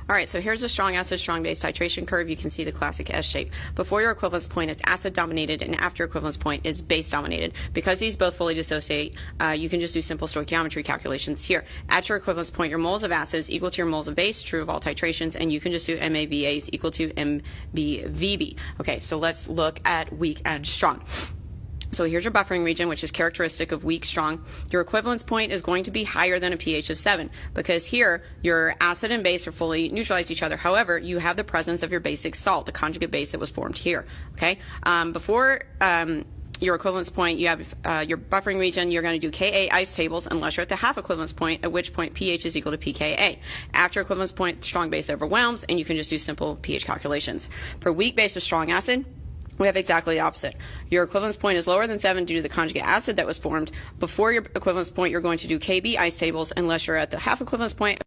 All right, so here's a strong acid, strong base titration curve. You can see the classic S shape. Before your equivalence point, it's acid dominated, and after equivalence point, it's base dominated. Because these both fully dissociate, you can just do simple stoichiometry calculations here. At your equivalence point, your moles of acid is equal to your moles of base, true of all titrations, and you can just do MAVA is equal to MBVB. Okay, so let's look at weak and strong. So here's your buffering region, which is characteristic of weak, strong. Your equivalence point is going to be higher than a pH of 7 because here your acid and base are fully neutralized each other. However, you have the presence of your basic salt, the conjugate base that was formed here. Okay, before your equivalence point, you have your buffering region, you're going to do Ka ice tables unless you're at the half equivalence point, at which point pH is equal to pKa. After equivalence point, strong base overwhelms, and you can just do simple pH calculations. For weak base or strong acid, we have exactly the opposite. Your equivalence point is lower than 7 due to the conjugate acid that was formed. Before your equivalence point, you're going to do Kb ice tables unless you're at the half equivalence point,